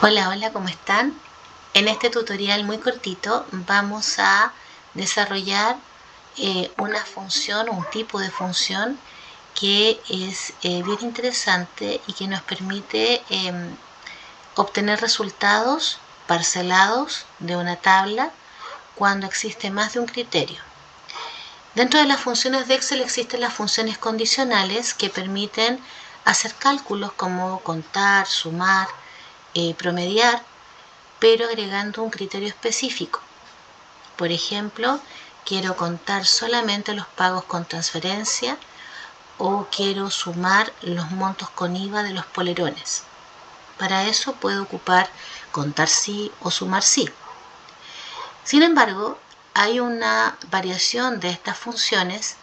Hola, hola, ¿cómo están? En este tutorial muy cortito vamos a desarrollar una función o un tipo de función que es bien interesante y que nos permite obtener resultados parcelados de una tabla cuando existe más de un criterio. Dentro de las funciones de Excel existen las funciones condicionales que permiten hacer cálculos como contar, sumar, promediar, pero agregando un criterio específico. Por ejemplo, quiero contar solamente los pagos con transferencia o quiero sumar los montos con IVA de los polerones. Para eso puedo ocupar contar sí o sumar sí. Sin embargo, hay una variación de estas funciones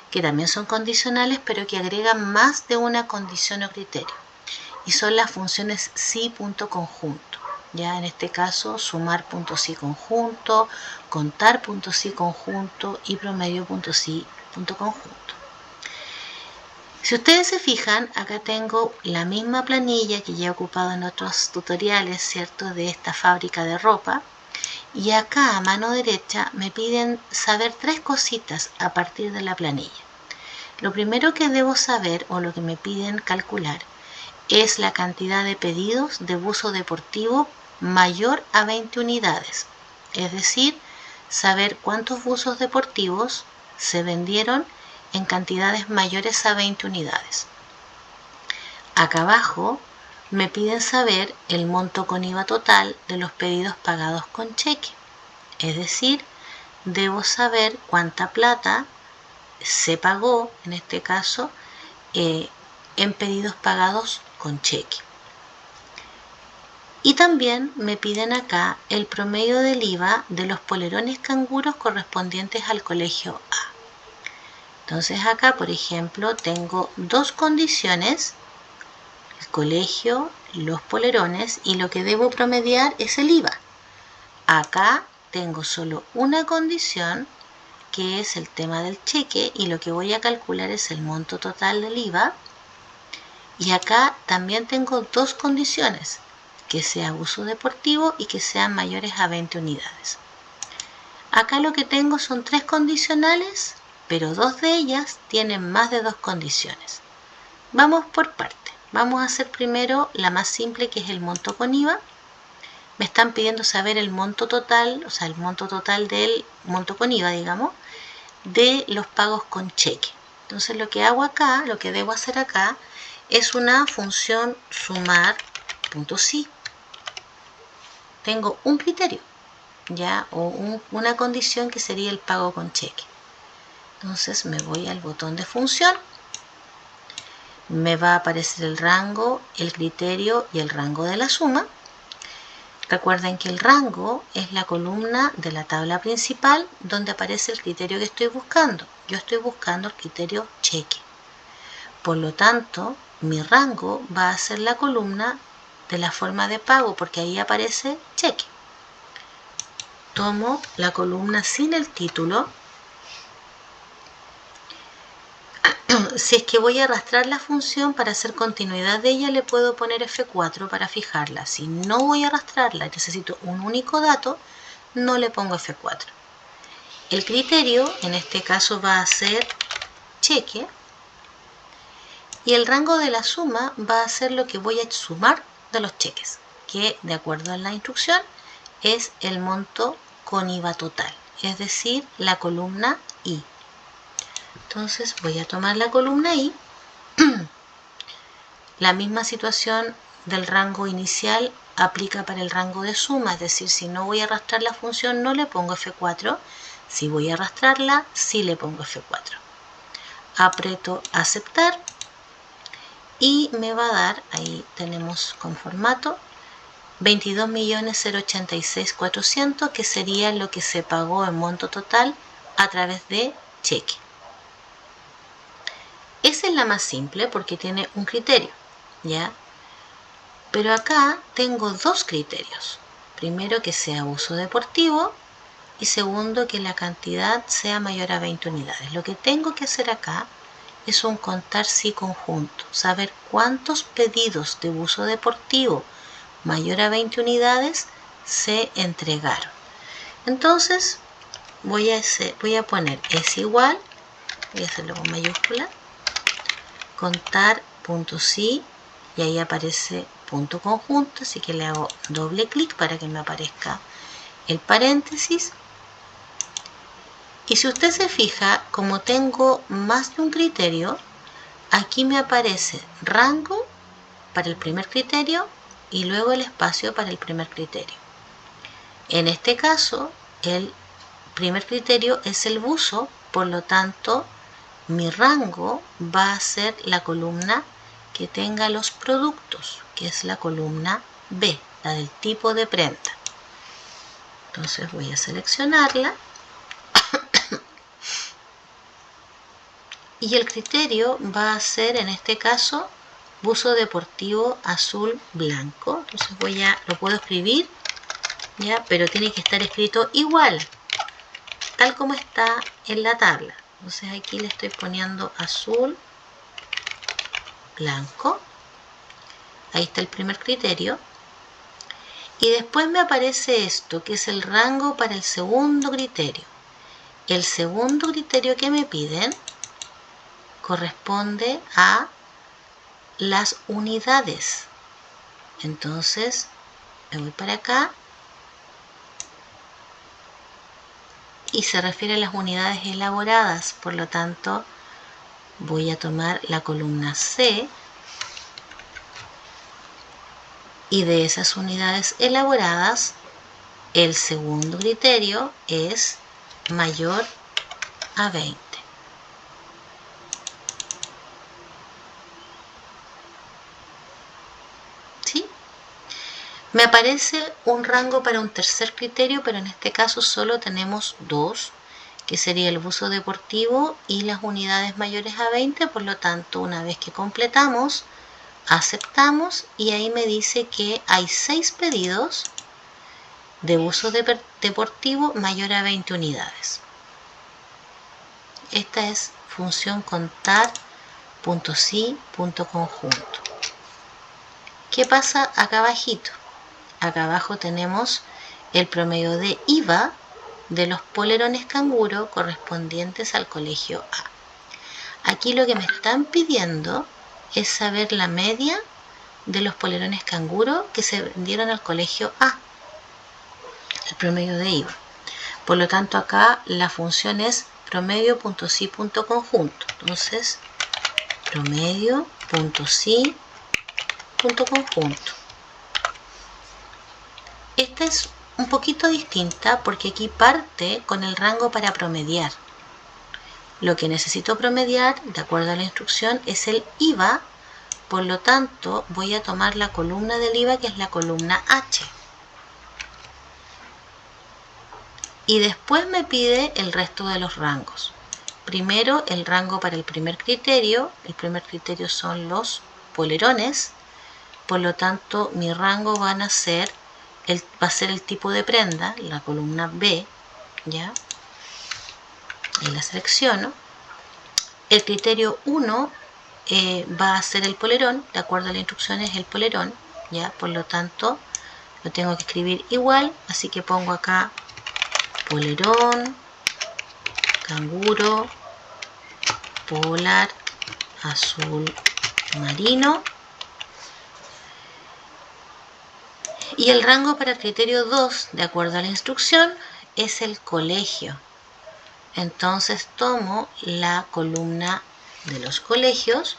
que también son condicionales, pero que agregan más de una condición o criterio. Y son las funciones sí.conjunto. Ya en este caso, sumar.sí conjunto, contar.sí conjunto y promedio.sí.conjunto. Si ustedes se fijan, acá tengo la misma planilla que ya he ocupado en otros tutoriales, ¿cierto?, de esta fábrica de ropa. Y acá a mano derecha me piden saber tres cositas a partir de la planilla. Lo primero que debo saber, o lo que me piden calcular, es la cantidad de pedidos de buzo deportivo mayor a 20 unidades. Es decir, saber cuántos buzos deportivos se vendieron en cantidades mayores a 20 unidades. Acá abajo me piden saber el monto con IVA total de los pedidos pagados con cheque. Es decir, debo saber cuánta plata se pagó, en este caso, en pedidos pagados con cheque. Y también me piden acá el promedio del IVA de los polerones canguros correspondientes al colegio A. Entonces acá, por ejemplo, tengo dos condiciones: el colegio, los polerones, y lo que debo promediar es el IVA. Acá tengo solo una condición, que es el tema del cheque, y lo que voy a calcular es el monto total del IVA. Y acá también tengo dos condiciones: que sea uso deportivo y que sean mayores a 20 unidades. Acá lo que tengo son tres condicionales, pero dos de ellas tienen más de dos condiciones. Vamos por parte. Vamos a hacer primero la más simple, que es el monto con IVA. Me están pidiendo saber el monto total, o sea, el monto total del monto con IVA, digamos, de los pagos con cheque. Entonces lo que hago acá, lo que debo hacer acá, es una función sumar.sí. Tengo un criterio, ya, o una condición que sería el pago con cheque. Entonces me voy al botón de función, me va a aparecer el rango, el criterio y el rango de la suma. Recuerden que el rango es la columna de la tabla principal donde aparece el criterio que estoy buscando. Yo estoy buscando el criterio cheque. Por lo tanto, mi rango va a ser la columna de la forma de pago, porque ahí aparece cheque. Tomo la columna sin el título. Si es que voy a arrastrar la función para hacer continuidad de ella, le puedo poner F4 para fijarla. Si no voy a arrastrarla y necesito un único dato, no le pongo F4. El criterio en este caso va a ser cheque, y el rango de la suma va a ser lo que voy a sumar de los cheques, que de acuerdo a la instrucción es el monto con IVA total, es decir, la columna I. Entonces voy a tomar la columna I. La misma situación del rango inicial aplica para el rango de suma, es decir, si no voy a arrastrar la función no le pongo F4, si voy a arrastrarla sí le pongo F4. Aprieto aceptar y me va a dar, ahí tenemos con formato, 22.086.400, que sería lo que se pagó en monto total a través de cheque. Esa es la más simple porque tiene un criterio, ¿ya? Pero acá tengo dos criterios. Primero, que sea uso deportivo, y segundo, que la cantidad sea mayor a 20 unidades. Lo que tengo que hacer acá es un contar sí conjunto, saber cuántos pedidos de uso deportivo mayor a 20 unidades se entregaron. Entonces voy a poner es igual, voy a hacerlo con mayúscula, contar.si, y ahí aparece punto conjunto, así que le hago doble clic para que me aparezca el paréntesis. Y si usted se fija, como tengo más de un criterio, aquí me aparece rango para el primer criterio y luego el espacio para el primer criterio. En este caso, el primer criterio es el buzo, por lo tanto, mi rango va a ser la columna que tenga los productos, que es la columna B, la del tipo de prenda. Entonces voy a seleccionarla. Y el criterio va a ser, en este caso, buzo deportivo azul blanco. Entonces lo puedo escribir, ¿ya? Pero tiene que estar escrito igual, tal como está en la tabla. Entonces aquí le estoy poniendo azul blanco. Ahí está el primer criterio. Y después me aparece esto, que es el rango para el segundo criterio. El segundo criterio que me piden corresponde a las unidades. Entonces me voy para acá y se refiere a las unidades elaboradas. Por lo tanto, voy a tomar la columna C y de esas unidades elaboradas, el segundo criterio es mayor a 20. ¿Sí? Me aparece un rango para un tercer criterio, pero en este caso solo tenemos dos, que sería el buzo deportivo y las unidades mayores a 20. Por lo tanto, una vez que completamos, aceptamos y ahí me dice que hay 6 pedidos de buzo deportivo mayor a 20 unidades. Esta es función contar.si.conjunto. ¿Qué pasa acá abajito? Acá abajo tenemos el promedio de IVA de los polerones canguro correspondientes al colegio A. Aquí lo que me están pidiendo es saber la media de los polerones canguro que se vendieron al colegio A, el promedio de IVA. Por lo tanto, acá la función es promedio.si.conjunto. Entonces, promedio.si.conjunto. Esta es un poquito distinta porque aquí parte con el rango para promediar. Lo que necesito promediar, de acuerdo a la instrucción, es el IVA. Por lo tanto, voy a tomar la columna del IVA, que es la columna H. Y después me pide el resto de los rangos. Primero, el rango para el primer criterio. El primer criterio son los polerones. Por lo tanto, mi rango va a ser el tipo de prenda, la columna B, ¿ya? Ahí la selecciono. El criterio 1 va a ser el polerón, de acuerdo a la instrucción es el polerón, ¿ya? Por lo tanto, lo tengo que escribir igual, así que pongo acá polerón, canguro, polar, azul marino. Y el rango para el criterio 2, de acuerdo a la instrucción, es el colegio. Entonces tomo la columna de los colegios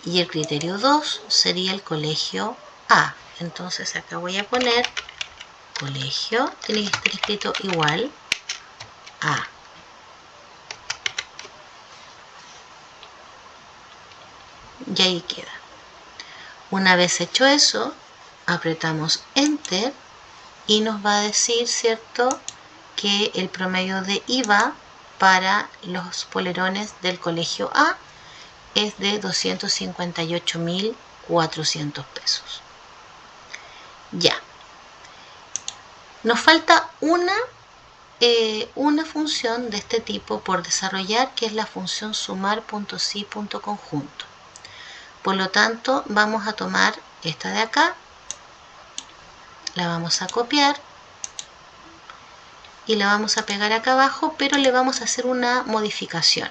y el criterio 2 sería el colegio A. Entonces acá voy a poner colegio, tiene que estar escrito igual A. Y ahí queda. Una vez hecho eso, apretamos Enter y nos va a decir, ¿cierto?, que el promedio de IVA para los polerones del colegio A es de 258.400 pesos. Ya. Nos falta una función de este tipo por desarrollar, que es la función sumar.si.conjunto. Por lo tanto, vamos a tomar esta de acá la vamos a copiar y la vamos a pegar acá abajo, pero le vamos a hacer una modificación.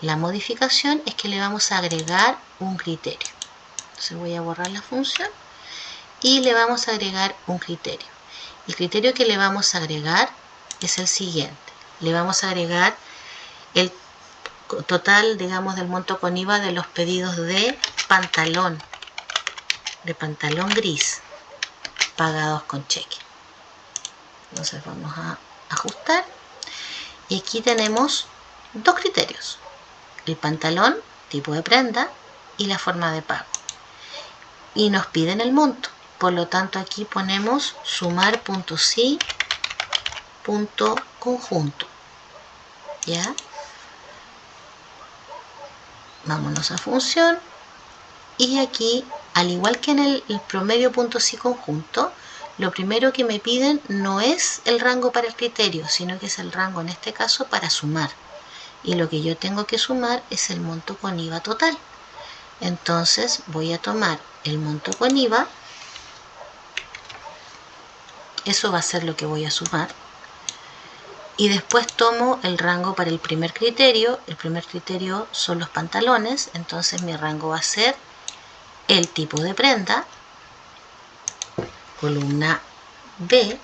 La modificación es que le vamos a agregar un criterio. Entonces voy a borrar la función y le vamos a agregar un criterio. El criterio que le vamos a agregar es el siguiente. Le vamos a agregar el total, digamos, del monto con IVA de los pedidos de pantalón gris pagados con cheque. Entonces vamos a ajustar y aquí tenemos dos criterios: el pantalón, tipo de prenda, y la forma de pago, y nos piden el monto. Por lo tanto aquí ponemos sumar.si.conjunto. ¿Ya? Vámonos a función y aquí, al igual que en el promedio.si conjunto, lo primero que me piden no es el rango para el criterio, sino que es el rango en este caso para sumar, y lo que yo tengo que sumar es el monto con IVA total. Entonces voy a tomar el monto con IVA, eso va a ser lo que voy a sumar, y después tomo el rango para el primer criterio. El primer criterio son los pantalones, entonces mi rango va a ser el tipo de prenda, columna B.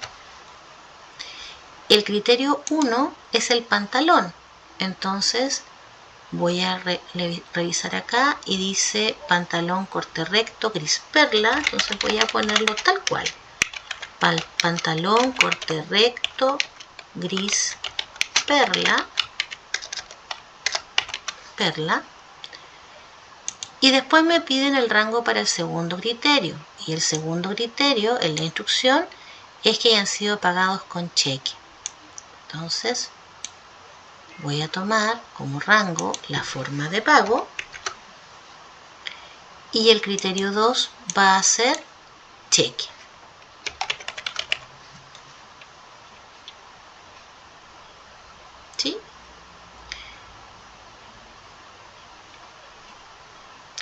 El criterio 1 es el pantalón, entonces voy a revisar acá y dice pantalón corte recto gris perla, entonces voy a ponerlo tal cual: pantalón corte recto gris perla. Y después me piden el rango para el segundo criterio, y el segundo criterio en la instrucción es que hayan sido pagados con cheque. Entonces voy a tomar como rango la forma de pago, y el criterio 2 va a ser cheque. ¿Sí?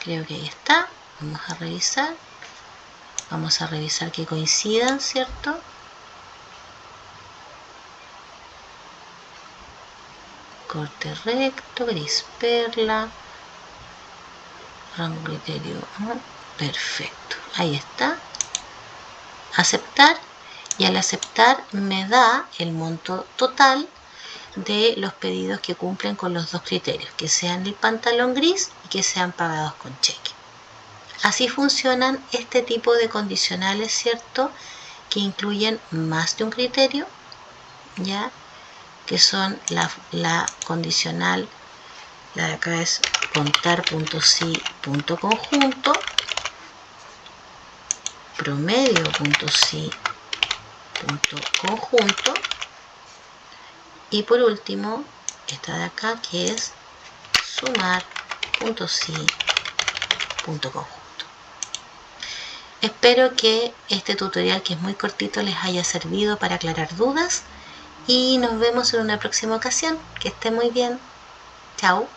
Creo que ahí está. Vamos a revisar. Vamos a revisar que coincidan, ¿cierto? Corte recto, gris perla, rango criterio. Perfecto. Ahí está. Aceptar. Y al aceptar me da el monto total de los pedidos que cumplen con los dos criterios, que sean el pantalón gris y que sean pagados con cheque. Así funcionan este tipo de condicionales, ¿cierto?, que incluyen más de un criterio, ¿ya?, que son la condicional, la de acá es contar.si.conjunto, promedio.si.conjunto, y por último esta de acá, que es sumar.si.conjunto. Espero que este tutorial, que es muy cortito, les haya servido para aclarar dudas, y nos vemos en una próxima ocasión. Que esté muy bien. Chao.